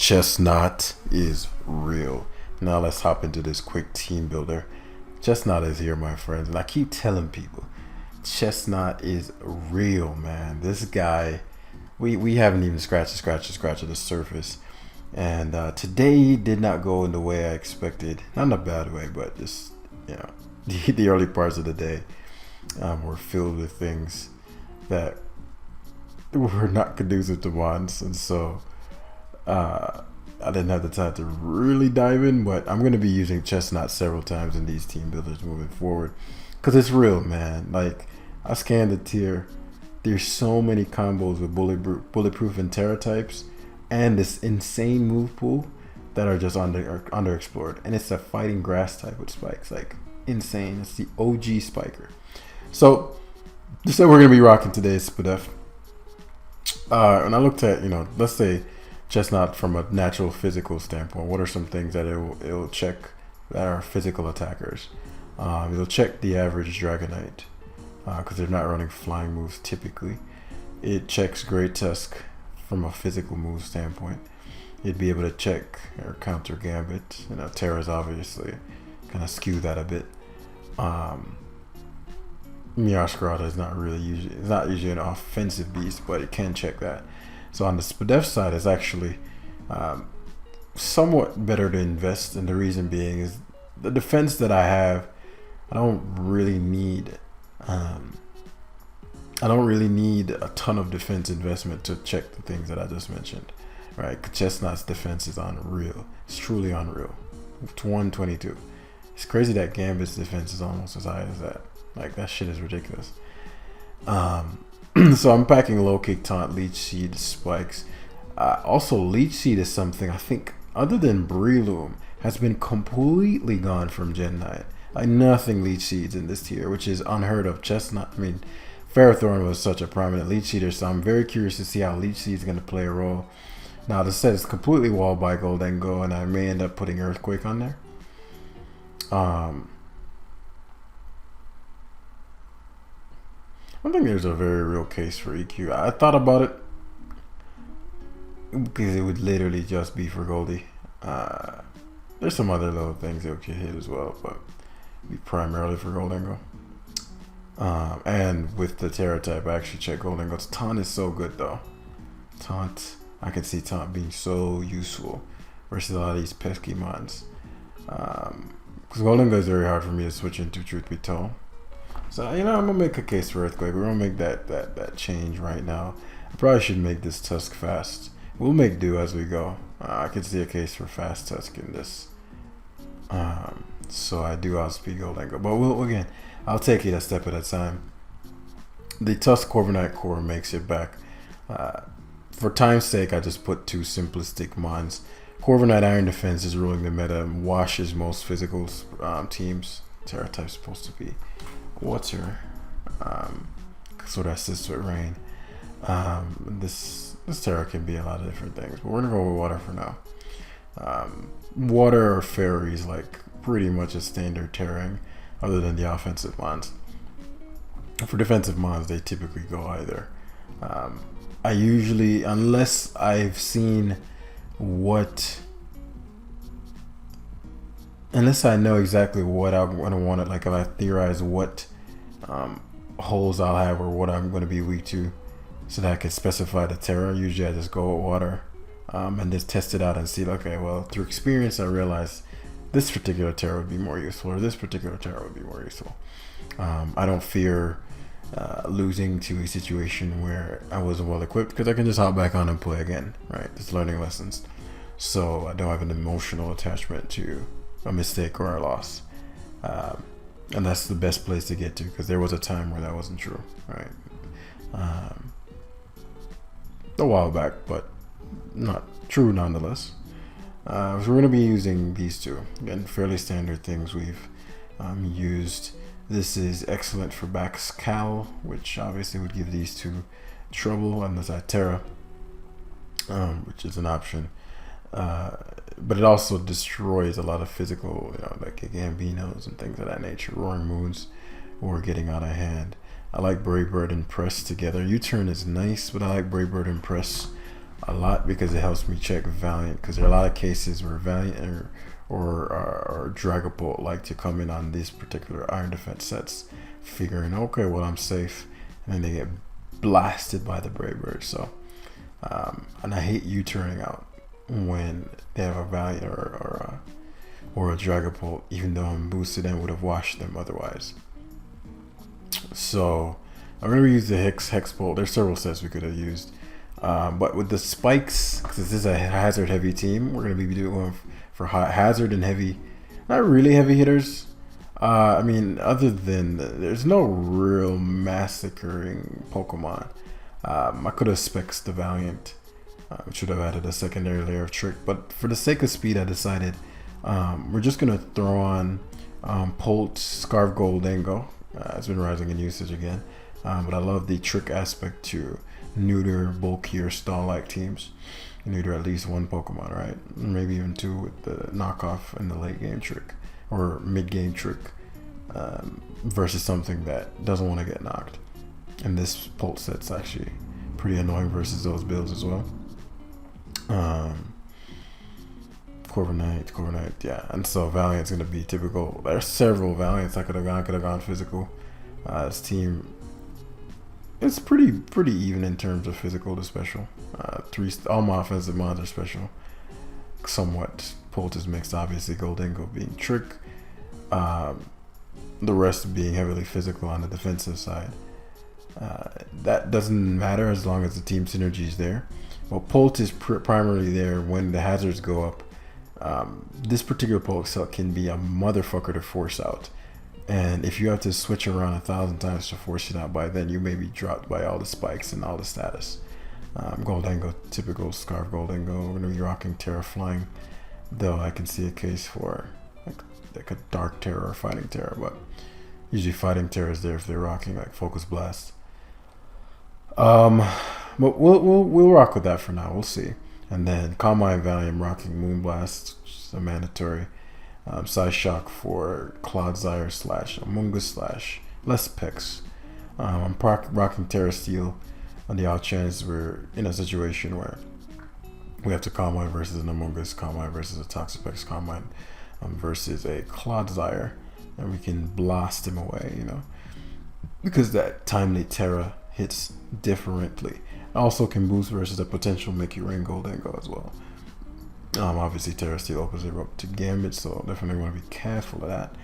Chesnaught is real. Now let's hop into this quick team builder. Chesnaught is here, my friends, and I keep telling people, Chesnaught is real, man. This guy, we haven't even scratched the surface. And today did not go in the way I expected. Not in a bad way, but just, the early parts of the day were filled with things that were not conducive to wands, and so I didn't have the time to really dive in, but I'm going to be using Chesnaught several times in these team builders moving forward because it's real, man. Like, I scanned the tier. There's so many combos with bulletproof and Terra types and this insane move pool that are just underexplored. And it's a fighting grass type with spikes. Like, insane. It's the OG spiker. So, just that we're going to be rocking today's SPDF. And I looked at, let's say Chesnaught from a natural physical standpoint. What are some things that it'll check that are physical attackers? It'll check the average Dragonite because they're not running flying moves typically. It checks Great Tusk from a physical move standpoint. It'd be able to check or counter Gambit. Terra's obviously kind of skew that a bit. Scarlet is not usually an offensive beast, but it can check that. So on the SPDF side, it's actually somewhat better to invest, and the reason being is the defense that I have. I don't really need a ton of defense investment to check the things that I just mentioned. Right? Chesnaught's defense is unreal. It's truly unreal. It's 122. It's crazy that Gambit's defense is almost as high as that. Like, that shit is ridiculous. So I'm packing low kick, taunt, leech seed, spikes. Also, leech seed is something I think, other than Breloom, has been completely gone from Gen 9. Like, nothing leech seeds in this tier, which is unheard of. Chesnaught, Ferrothorn was such a prominent leech seeder, so I'm very curious to see how leech seed is going to play a role. Now, the set is completely walled by Goldengo, and I may end up putting Earthquake on there. I think there's a very real case for EQ. I thought about it because it would literally just be for Goldie. There's some other little things that could hit as well, but be primarily for Goldengo. And with the Terra type, I actually check Goldengo's taunt is so good though. Taunt, I can see taunt being so useful versus a lot of these pesky mons. Because Goldengo is very hard for me to switch into, truth be told. So, I'm going to make a case for Earthquake. We're going to make that change right now. I probably should make this Tusk fast. We'll make do as we go. I can see a case for fast Tusk in this. So I do outspeed Goldengo. But again, I'll take it a step at a time. The Tusk Corviknight core makes it back. For time's sake, I just put two simplistic mons. Corviknight Iron Defense is ruling the meta and washes most physical teams. Terra type's supposed to be water, sort of assists with rain. This Terra can be a lot of different things, but we're gonna go with water for now. Water or fairies, like, pretty much a standard Terraing, other than the offensive mons. For defensive mons, they typically go either. I usually, unless I've seen unless I know exactly what I'm going to want it, like if I theorize what holes I'll have or what I'm going to be weak to, so that I can specify the Terra, usually I just go with water and just test it out and see, okay, well, through experience I realized this particular Terra would be more useful, or this particular Terra would be more useful. I don't fear losing to a situation where I wasn't well equipped, because I can just hop back on and play again, right? Just learning lessons. So I don't have an emotional attachment to a mistake or a loss. And that's the best place to get to, because there was a time where that wasn't true, right? A while back, but not true nonetheless. So we're going to be using these two. Again, fairly standard things we've used. This is excellent for Back's Cal, which obviously would give these two trouble, and there's that Terra, which is an option. But it also destroys a lot of physical, like Gambinos and things of that nature. Roaring Moons or getting out of hand. I like Brave Bird and Press together. U-Turn is nice, but I like Brave Bird and Press a lot because it helps me check Valiant, because there are a lot of cases where Valiant or Dragapult like to come in on these particular Iron Defense sets, figuring, okay, well, I'm safe, and then they get blasted by the Brave Bird. So and I hate you turning out when they have a Valiant or a Dragapult, even though I'm boosted and would have washed them otherwise. So I'm gonna use the Hex Bolt. There's several sets we could have used, but with the spikes, because this is a hazard heavy team, we're gonna be doing for hazard and heavy, not really heavy hitters. I mean, other than there's no real massacring Pokemon. I could have specs the Valiant. Should have added a secondary layer of Trick, but for the sake of speed, I decided we're just gonna throw on Polt, Scarf Goldengo. It's been rising in usage again, but I love the Trick aspect to neuter bulkier stall-like teams. Neuter at least one Pokemon, right? Maybe even two with the knockoff and the late game Trick or mid game Trick, versus something that doesn't want to get knocked. And this Polt set's actually pretty annoying versus those builds as well. Corviknight, yeah. And so Valiant's gonna be typical. There's several Valiants I could have gone physical. This team, it's pretty even in terms of physical to special. All my offensive mons are special. Somewhat Polt is mixed, obviously Goldengo being Trick. The rest being heavily physical on the defensive side. That doesn't matter as long as the team synergy is there. Well, Polt is primarily there when the hazards go up. This particular Polt set can be a motherfucker to force out, and if you have to switch around 1,000 times to force it out, by then you may be dropped by all the spikes and all the status. Goldengo, typical Scarf Goldengo. We're gonna be rocking Terra Flying, though I can see a case for like a Dark Terror or Fighting Terror, but usually Fighting Terror is there if they're rocking like Focus Blast. But we'll rock with that for now. We'll see. And then Calmine Valiant rocking Moonblast, which is a mandatory. Size Shock for Clodsire / Amoonguss / less picks. I'm rocking Terra Steel on the odd chance we're in a situation where we have to Calmine versus an Amoonguss, Calmine versus a Toxapex, Calmine versus a Clodsire, and we can blast him away, because that timely Terra hits differently. Also can boost versus a potential Mickey Ring Goldengo as well. Obviously Terra Steel opens it up to Gambit, so definitely want to be careful of that.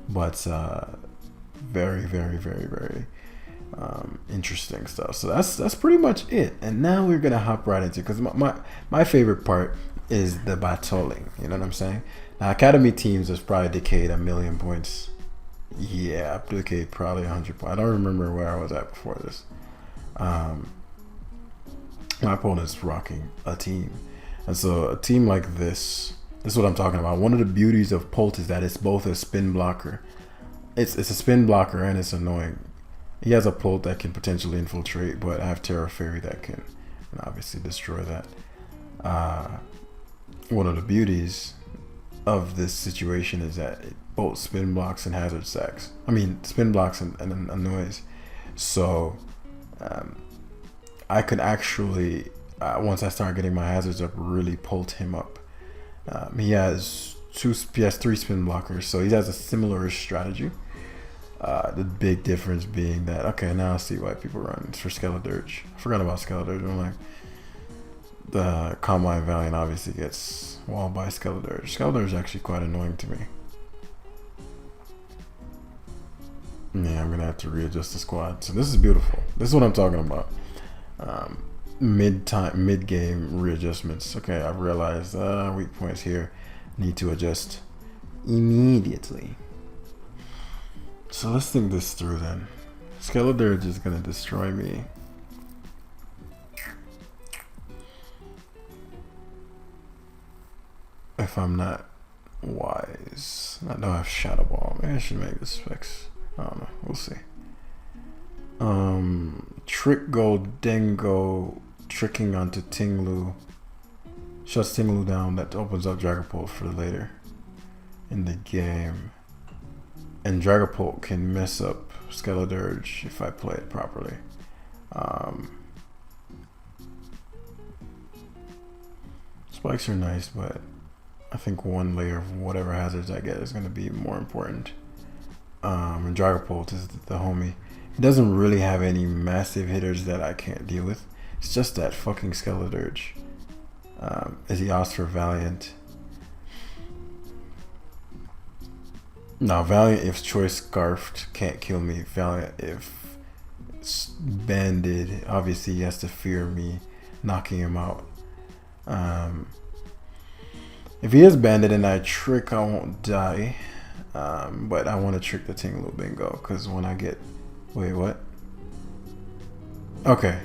But very, very, very, very interesting stuff. So that's pretty much it. And now we're gonna hop right into, because my favorite part is the battling. You know what I'm saying? Now Academy teams has probably decayed 1,000,000 points. Yeah, I've decayed probably 100 points. I don't remember where I was at before this. My opponent's rocking a team, and so a team like this is what I'm talking about. One of the beauties of Polt is that it's both a spin blocker. It's a spin blocker and it's annoying. He has a Polt that can potentially infiltrate, but I have Terra Fairy that can obviously destroy that. One of the beauties of this situation is that it both spin blocks and hazard sacks. I mean, spin blocks and annoys. So I could actually, once I start getting my hazards up, really Polt him up. He has 3 spin blockers, so he has a similar strategy. The big difference being that, okay, now I see why people run. It's for Skeledirge. I forgot about Skeledirge. I'm like, the Calmine Valiant obviously gets walled by Skeledirge. Skeledirge is actually quite annoying to me. Yeah, I'm gonna have to readjust the squad. So this is beautiful. This is what I'm talking about. Mid game readjustments. Okay, I've realized weak points here. Need to adjust immediately. So let's think this through then. Skeledirge is gonna destroy me. If I'm not wise. I know I have Shadow Ball. Maybe I should make this fix. I don't know. We'll see. Trick Goldengo tricking onto Tinglu. Shuts Tinglu down. That opens up Dragapult for later in the game. And Dragapult can mess up Skeledirge if I play it properly. Spikes are nice, but I think one layer of whatever hazards I get is going to be more important. And Dragapult is the homie. He doesn't really have any massive hitters that I can't deal with. It's just that fucking Skeledirge. Is he asked for Valiant? No, Valiant if Choice Scarfed can't kill me. Valiant if Banded, obviously he has to fear me knocking him out. If he is Banded and I trick, I won't die. But I want to trick the Tinglu Bingo because when I get... Wait, what? Okay.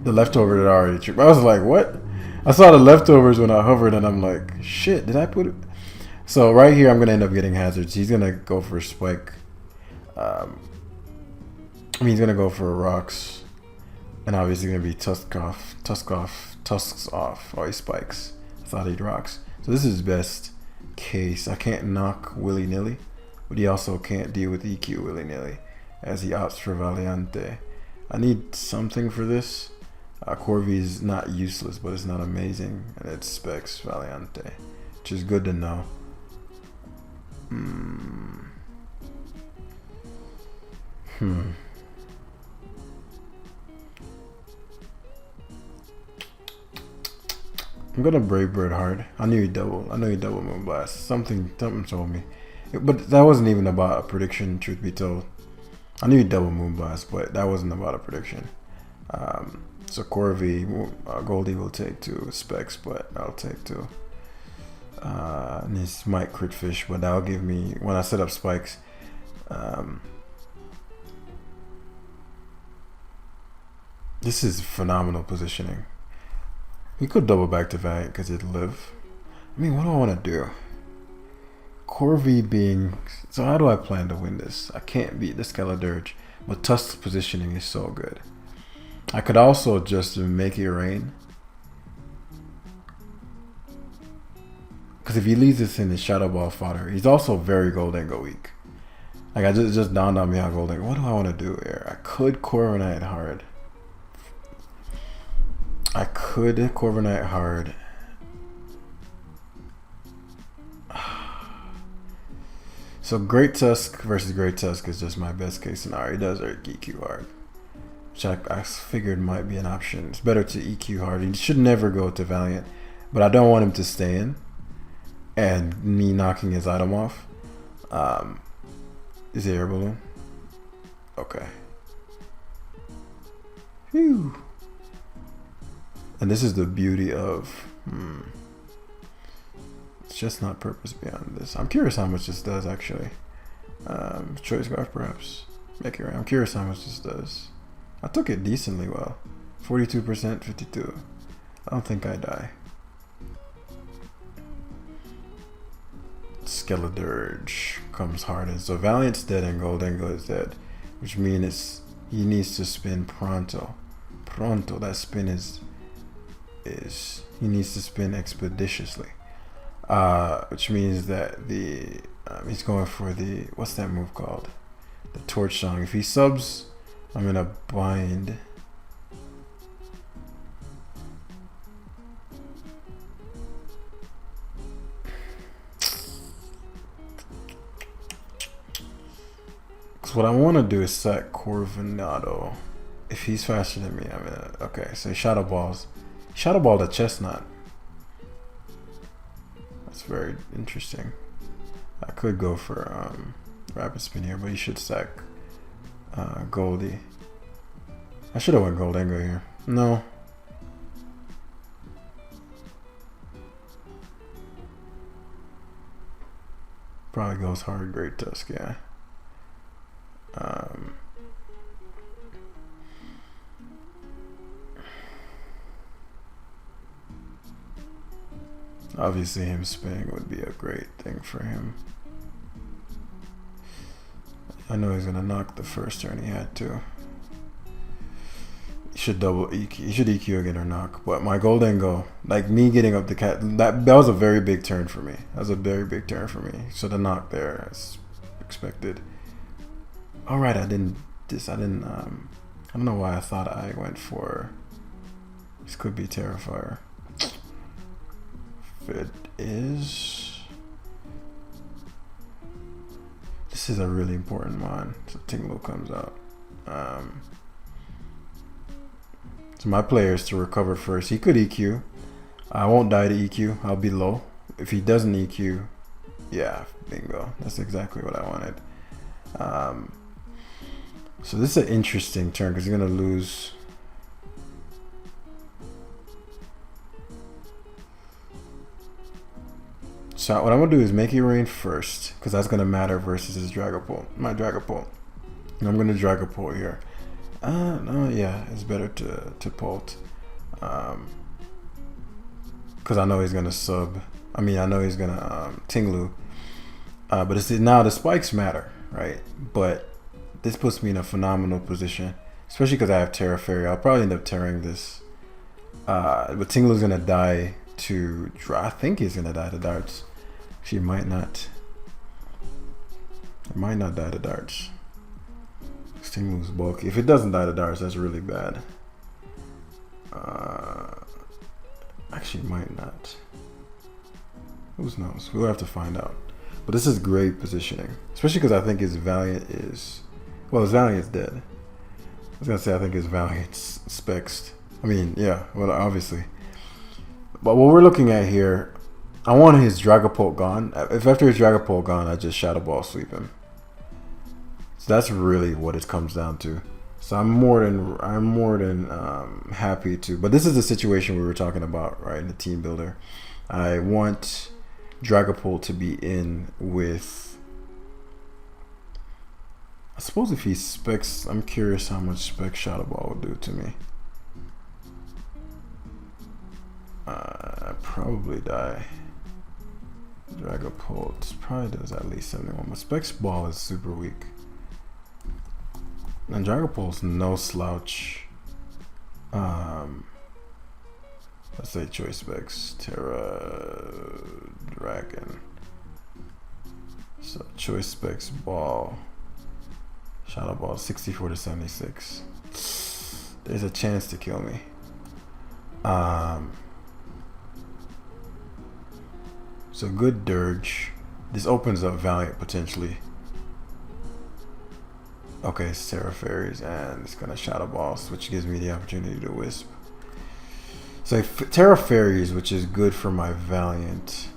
The leftover that I already tricked. I was like, what? I saw the leftovers when I hovered and I'm like, shit, did I put it? So right here, I'm going to end up getting hazards. He's going to go for Spike. He's going to go for Rocks. And obviously going to be Tusks off. Oh, he Spikes. I thought he'd Rocks. So this is best case. I can't knock willy-nilly. But he also can't deal with EQ willy-nilly. As he opts for Valiante. I need something for this. Corvi is not useless, but it's not amazing. And it specs Valiante. Which is good to know. I'm gonna Brave Bird hard. I knew he double Moonblast. Something told me. But that wasn't even about a prediction, truth be told. I knew he double Moonblast, but that wasn't about a prediction. So Corvi, Goldie will take 2 specs, but I'll take 2. And this might crit fish, but that'll give me, when I set up spikes, this is phenomenal positioning. He could double back to Valiant because it'd live. I mean, what do I want to do? Corvi being... So how do I plan to win this? I can't beat the Skeledirge, but Tusk's positioning is so good. I could also just make it rain. Because if he leaves this in his Shadow Ball fodder, he's also very Goldengo weak. Like, I just dawned on me how Goldengo... What do I want to do here? I could Corviknight hard. So Great Tusk versus Great Tusk is just my best case scenario. He does EQ hard, which I figured might be an option. It's better to EQ hard. He should never go to Valiant, but I don't want him to stay in and me knocking his item off. Is it Air Balloon? Okay. Phew. And this is the beauty of... It's just not purpose beyond this. I'm curious how much this does, actually. Choice Scarf, perhaps. Make it right. I'm curious how much this does. I took it decently well. 42%, 52. I don't think I die. Skeledirge comes hard in. So Valiant's dead and Goldengo is dead. Which means he needs to spin pronto. Pronto, that spin is he needs to spin expeditiously. Which means that he's going for the, what's that move called? The Torch Song. If he subs, I'm gonna bind. Because what I want to do is set Corviknight. If he's faster than me, I'm gonna, okay, so he Shadow Balls. Shadow Ball the Chesnaught. That's very interesting. I could go for Rapid Spin here, but he should stack Goldie. I should have went Goldengo here. No. Probably goes hard Great Tusk, yeah. Obviously him spinning would be a great thing for him. I know he's gonna knock the first turn he had to. He should double EQ. He should EQ again or knock. But my Goldengo, like me getting up the cat, that was a very big turn for me. That was a very big turn for me. Should have knocked there as expected. Alright, I don't know why I thought I went for, this could be Terrifier. it is. This is a really important one. So Tinglu comes out. So my player is to recover first. He could EQ. I won't die to EQ. I'll be low. If he doesn't EQ, yeah, bingo. That's exactly what I wanted. So this is an interesting turn because he's gonna lose. So what I'm gonna do is make it rain first because that's gonna matter versus his Dragapult. My Dragapult. And I'm gonna Dragapult here. No, yeah, it's better to Pult. Because I know he's gonna sub. I mean, I know he's gonna Tinglu. But it's now the spikes matter, right? But this puts me in a phenomenal position, especially because I have Terra Fairy. I'll probably end up tearing this. But Tinglu's gonna die to. I think he's gonna die to darts. She might not. It might not die to darts. Tinglu's bulky. If it doesn't die to darts, that's really bad. Actually, might not. Who knows? We'll have to find out. But this is great positioning, especially because I think his Valiant is. Well, his Valiant is dead. I was gonna say I think his Valiant's spexed. I mean, yeah. Well, obviously. But what we're looking at here, I want his Dragapult gone. If after his Dragapult gone, I just Shadow Ball sweep him. So that's really what it comes down to. So I'm more than happy to. But this is the situation we were talking about, right? In the team builder, I want Dragapult to be in with. I suppose if he specs, I'm curious how much spec Shadow Ball will do to me. I probably die. Dragapult probably does at least 71. But Specs Ball is super weak. And Dragapult's no slouch. Let's say Choice Specs, Terra, Dragon. So Choice Specs Ball. Shadow Ball 64 to 76. There's a chance to kill me. So good Dirge. This opens up Valiant potentially. Okay, it's Terra Fairies and it's gonna Shadow Balls, which gives me the opportunity to Wisp. So Terra Fairies, which is good for my Valiant.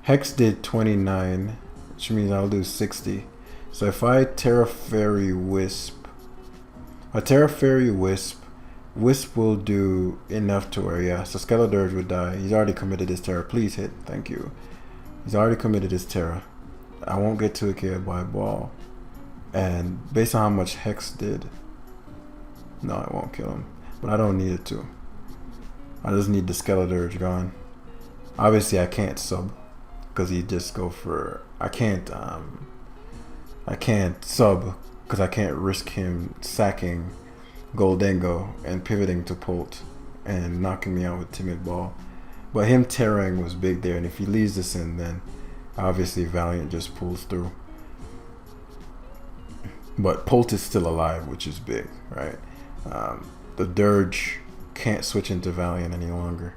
Hex did 29, which means I'll do 60. So if I Terra Fairy Wisp, Wisp will do enough to where, yeah, so Skeledirge would die. He's already committed his Terra. Please hit. Thank you. He's already committed his Terra. I won't get 2K by ball. And based on how much Hex did, no, I won't kill him. But I don't need it to. I just need the Skeledirge gone. Obviously, I can't sub because he just go for. I can't sub because I can't risk him sacking Goldengo and pivoting to Pult and knocking me out with Timid Ball. But him terraing was big there, and if he leaves this in, then obviously Valiant just pulls through. But Pult is still alive, which is big, right? The Dirge can't switch into Valiant any longer.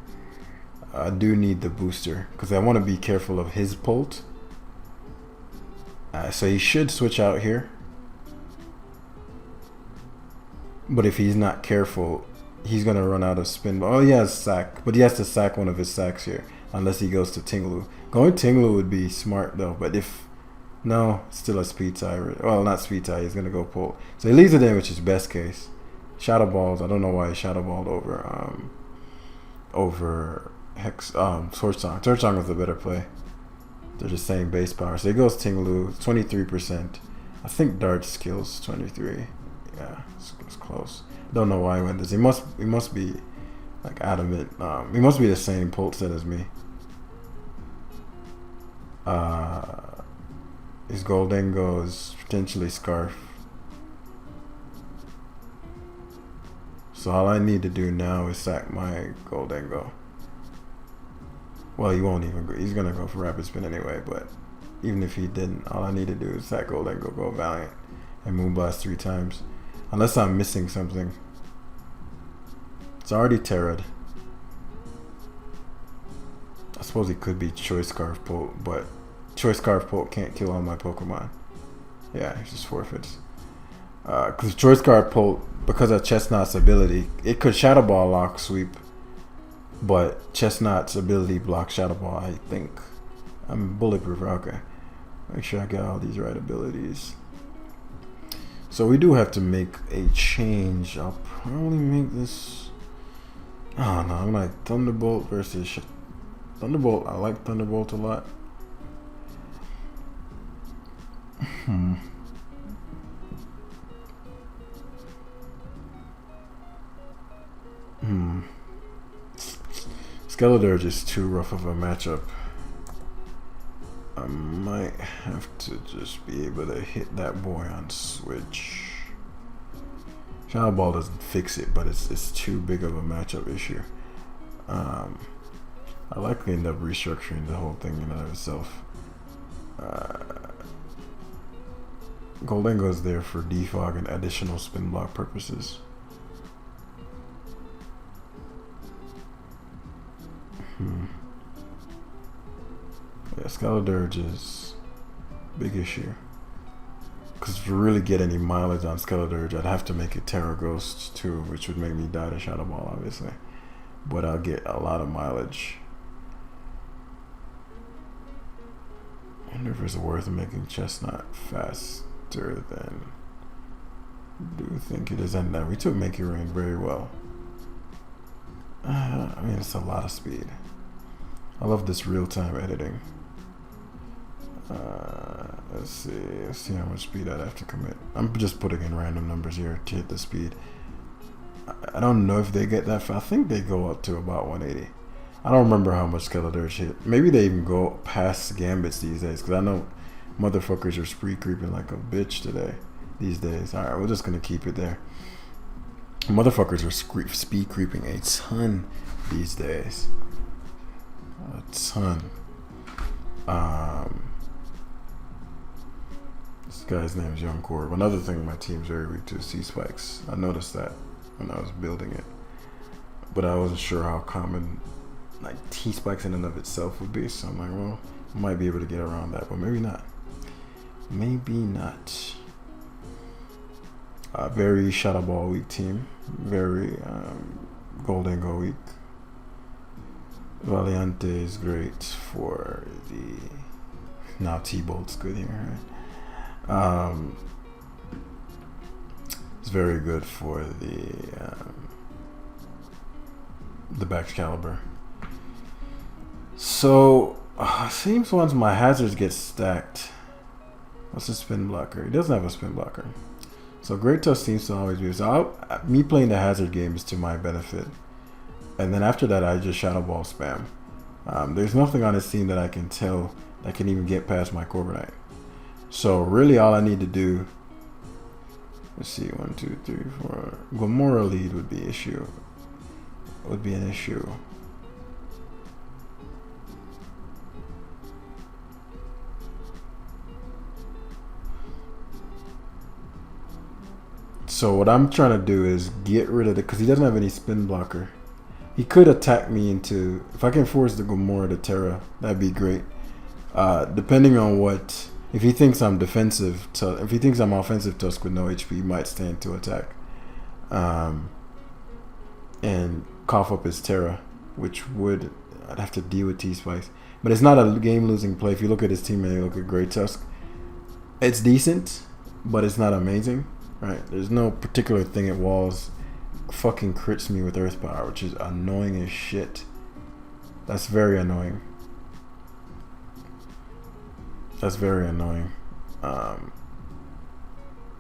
I do need the booster because I want to be careful of his Pult. So he should switch out here. But if he's not careful, he's going to run out of spin. Oh, he has sack. But he has to sack one of his sacks here. Unless he goes to Tinglu. Going Tinglu would be smart though. But if... No, still a speed tie. Well, not speed tie. He's going to go Pult. So he leaves it in, which is best case. Shadow Balls. I don't know why he Shadow Balled over Hex... Torch Song. Torch Song was the better play. They're just saying base power. So he goes Tinglu. 23%. I think Dart's kills 23. Yeah, it's close. Don't know why he went this. He must be like adamant. He must be the same Pult set as me. His Goldengo is potentially Scarf. So all I need to do now is sack my Goldengo. Well, he won't even go. He's gonna go for Rapid Spin anyway. But even if he didn't, all I need to do is sack Goldengo, go Valiant, and Moonblast 3 times. Unless I'm missing something. It's already terra'd. I suppose he could be Choice Scarf Bolt, but Choice Scarf Bolt can't kill all my Pokemon. Yeah, he just forfeits. Because Choice Scarf Bolt, because of Chesnaught's ability, it could Shadow Ball lock sweep, but Chesnaught's ability blocks Shadow Ball, I think. I'm Bulletproof. Okay. Make sure I got all these right abilities. So we do have to make a change. I'll probably make this. Oh no, I'm like Thunderbolt versus Thunderbolt. I like Thunderbolt a lot. Skeledirge is too rough of a matchup. I might have to just be able to hit that boy on switch. Shadow Ball doesn't fix it, but it's too big of a matchup issue. I likely end up restructuring the whole thing in and of itself. Goldengo's there for defog and additional spin block purposes. Yeah, Skeledirge is a big issue. Because to really get any mileage on Skeledirge, I'd have to make it Terra Ghost too, which would make me die to Shadow Ball, obviously. But I'll get a lot of mileage. I wonder if it's worth making Chesnaught faster than. Do you think it is? And that we took Making Rain very well. I mean, it's a lot of speed. I love this real-time editing. Let's see how much speed I'd have to commit. I'm just putting in random numbers here to hit the speed. I don't know if they get that fast. I think they go up to about 180. I don't remember how much Skeledirge hit. Maybe they even go past Gambits these days, because I know motherfuckers are spree creeping like a bitch these days. Alright, we're just going to keep it there. Motherfuckers are speed creeping a ton these days. A ton. This guy's name is Young Corb. Another thing my team's very weak to is C-Spikes. I noticed that when I was building it. But I wasn't sure how common like T-Spikes in and of itself would be. So I'm like, well, I might be able to get around that, but maybe not. Maybe not. Very Shadow Ball weak team. Very Goldengo weak. Valiante is great for the. Now T-Bolt's good here, right? It's very good for the Baxcalibur. So seems once my hazards get stacked. What's a spin blocker? He doesn't have a spin blocker. So Great Tusk seems to always be. So me playing the hazard game is to my benefit. And then after that, I just Shadow Ball spam. There's nothing on this team that I can tell that can even get past my Corviknight. So really all I need to do, let's see, 1, 2, 3, 4. Gomora lead would be an issue. So what I'm trying to do is get rid of it, because he doesn't have any spin blocker. He could attack me into, if I can force the Gomora to Terra, that'd be great. Depending on what, if he thinks I'm defensive, if he thinks I'm offensive Tusk with no HP, he might stand to attack. And cough up his Terra, which would, I'd have to deal with T-Spikes. But it's not a game-losing play. If you look at his team and you look at Great Tusk, it's decent, but it's not amazing. Right? There's no particular thing at walls. Fucking crits me with Earth Power, which is annoying as shit. That's very annoying. That's very annoying. I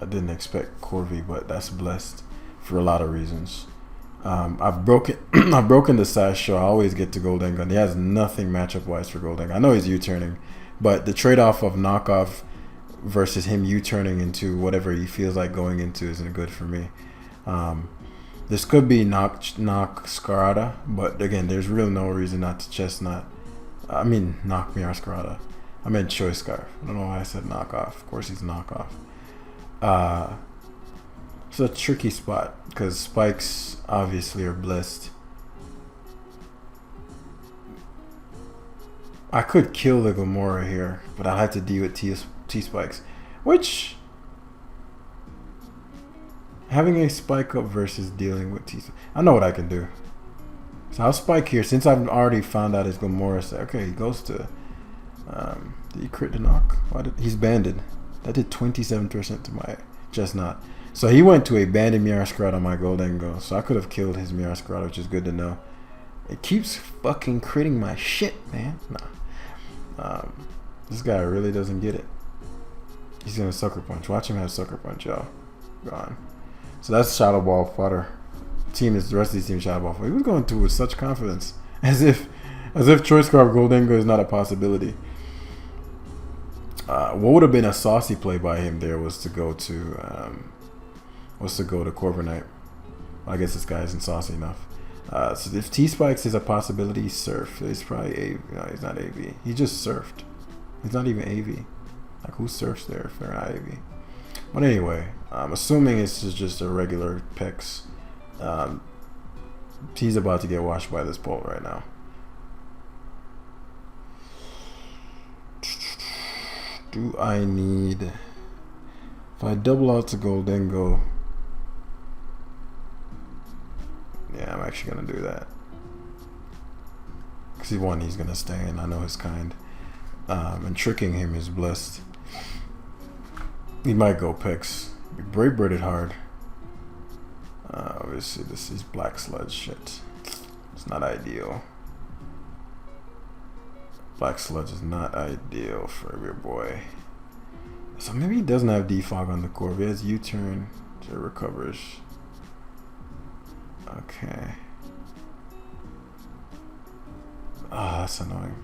didn't expect Corvi, but that's blessed for a lot of reasons. I've broken the Sash Show. I always get to Goldengo. He has nothing matchup wise for Goldengo. I know he's U-turning, but the trade-off of knockoff versus him U-turning into whatever he feels like going into isn't good for me. This could be knock Scarada, but again, there's really no reason not to Chesnaught. I mean, knock me or Scarada. I meant Choice Scarf. I don't know why I said knockoff. Of course he's knockoff. It's a tricky spot because spikes obviously are blessed. I could kill the Gamora here, but I'll have to deal with T-Spikes. Which, having a spike up versus dealing with T-Spikes, I know what I can do. So I'll spike here, since I've already found out it's Gamora. So, okay, he goes to, did he crit the knock? He's banded. That did 27% to my Chesnaught. So he went to a banded Miascarada on my Goldengo. So I could have killed his Miascarada, which is good to know. It keeps fucking critting my shit, man. Nah. This guy really doesn't get it. He's gonna Sucker Punch. Watch him have Sucker Punch, y'all. Gone. So that's Shadow Ball fodder. The rest of these team Shadow Ball fodder. He was going through with such confidence. As if Choice Scarf Goldengo is not a possibility. What would have been a saucy play by him there was to go to Corviknight. I guess this guy isn't saucy enough. So if T-Spikes is a possibility, Surf. He's probably AV. No, he's not AV. He just surfed. He's not even AV. Like, who surfs there if they're not AV? But anyway, I'm assuming it's just a regular Pex. He's about to get washed by this bolt right now. Do I need... If I double out to Goldengo... Yeah, I'm actually going to do that. Because he's going to stay, and I know his kind. And tricking him is blessed. He might go Pex. Brave Birded hard. Obviously, this is Black Sludge shit. It's not ideal. Black Sludge is not ideal for your boy. So maybe he doesn't have defog on the core. He has U-turn. So it recovers. Okay. Ah, that's annoying.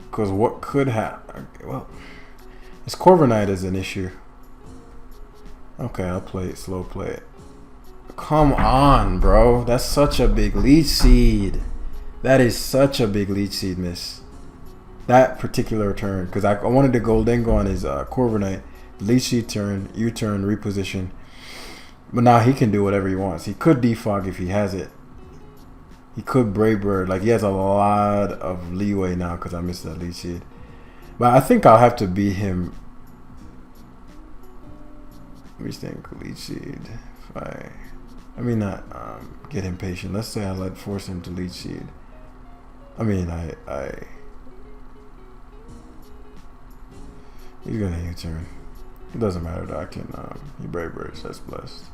Because what could happen? Well, his Corviknight is an issue. Okay, I'll play it. Slow play it. Come on, bro. That's such a big leech seed. That is such a big leech seed miss. That particular turn. Because I wanted to Goldengo on his Corviknight. Leech seed turn, U-turn, reposition. But now he can do whatever he wants. He could defog if he has it. He could Brave Bird. Like, he has a lot of leeway now because I missed that leech seed. But I think I'll have to beat him. Let me think. Leech seed. If I mean, not get impatient. Let's say I force him to leech seed. I mean, he's gonna U-turn. It doesn't matter though. I can he Brave Birds. That's blessed.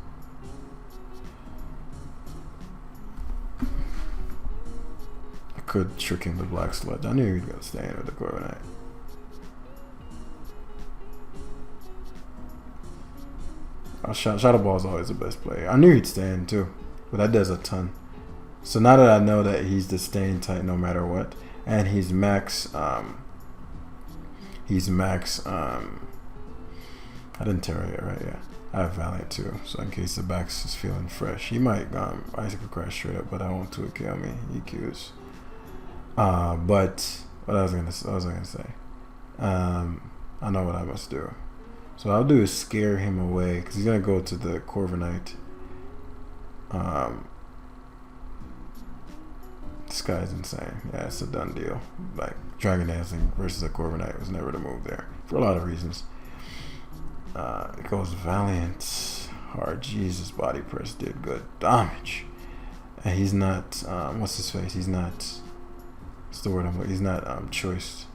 I could trick him with Black Sludge. I knew he was gonna stay in with the Corviknight. Shadow Ball is always the best player. I knew he'd stay in too, but that does a ton. So now that I know that he's the staying type no matter what, and he's max. I didn't Terra right? Yeah, I have Valiant too. So in case the backs is feeling fresh, he might Icicle Crash straight up, but I won't to kill me. EQs. But what was I gonna say? I know what I must do. So what I'll do is scare him away because he's gonna go to the Corviknight. This guy's insane. Yeah, it's a done deal. Like Dragon Dancing versus a Corviknight was never the move there for a lot of reasons. It goes Valiant hard. Jesus, body press did good damage. And he's not. What's his face? He's not. What's the word I'm looking? He's not choiced.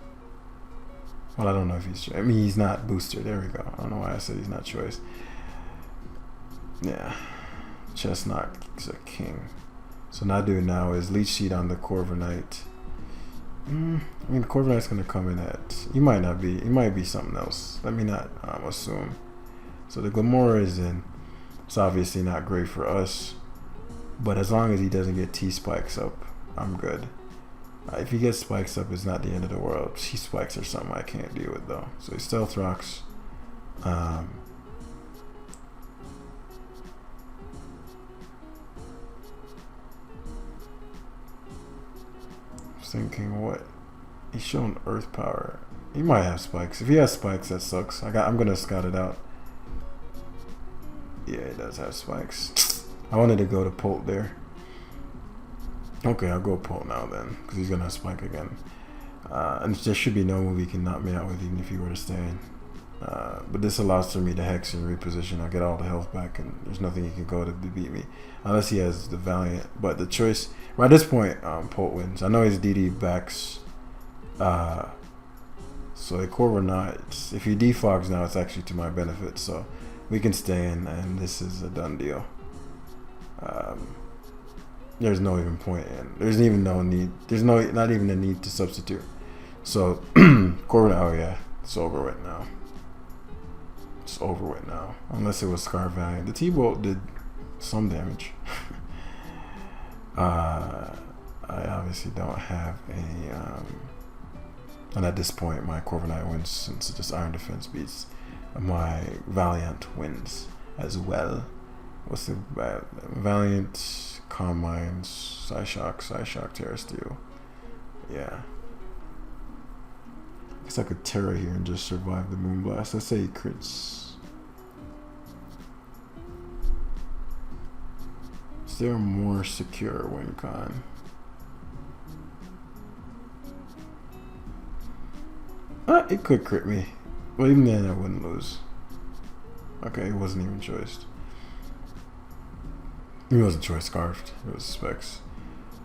Well, I don't know if he's. I mean, he's not booster. There we go. I don't know why I said he's not choice. Yeah, Chesnaught is a king. So what I do now is leech seed on the Corviknight. I mean, the Corviknight's gonna come in at. He might not be. He might be something else. Let me not assume. So the Gamora is in. It's obviously not great for us, but as long as he doesn't get T-Spikes up, I'm good. If he gets spikes up, it's not the end of the world. T-Spikes are something I can't deal with though. So he Stealth Rocks. Thinking what? He's showing Earth Power. He might have spikes. If he has spikes, that sucks. I'm gonna scout it out. Yeah, he does have spikes. I wanted to go to Polt there. Okay, I'll go Polt now then, because he's gonna spike again. And there should be no move he can knock me out with, even if he were to stay in. But this allows for me to hex and reposition. I get all the health back, and there's nothing he can go to beat me, unless he has the Valiant. But the choice, right at this point, Polt wins. I know his DD backs. So a Corver not. If he defogs now, it's actually to my benefit. So we can stay in, and this is a done deal. There's no even point in. There's even no need. There's not even a need to substitute. So Corver. Oh yeah, it's over with now. It's over with now. Unless it was Scar Valiant. The T-Bolt did some damage. I obviously don't have any. And at this point, my Corver Knight wins since this Iron Defense beats my Valiant wins as well. What's the Valiant, Calm Minds, Psyshock, Terra Steel. Yeah. I guess I could Terra here and just survive the Moonblast. Let's say he crits. Is there a more secure win con? It could crit me. Well, even then I wouldn't lose. Okay, it wasn't even choiced. It wasn't choice scarfed. It was specs.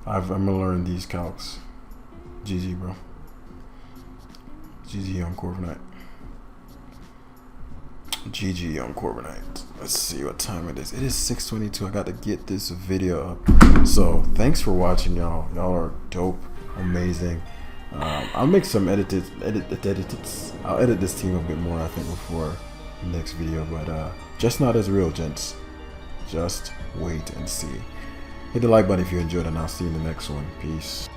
I'm gonna learn these calcs. GG, bro. GG on Corver Knight. GG on Corver Knight. Let's see what time it is. It is 6:22. I got to get this video up. So thanks for watching, y'all. Y'all are dope, amazing. I'll make some I'll edit this team a bit more, I think, before the next video. But Chesnaught is real, gents. Just wait and see. Hit the like button if you enjoyed, and I'll see you in the next one. Peace.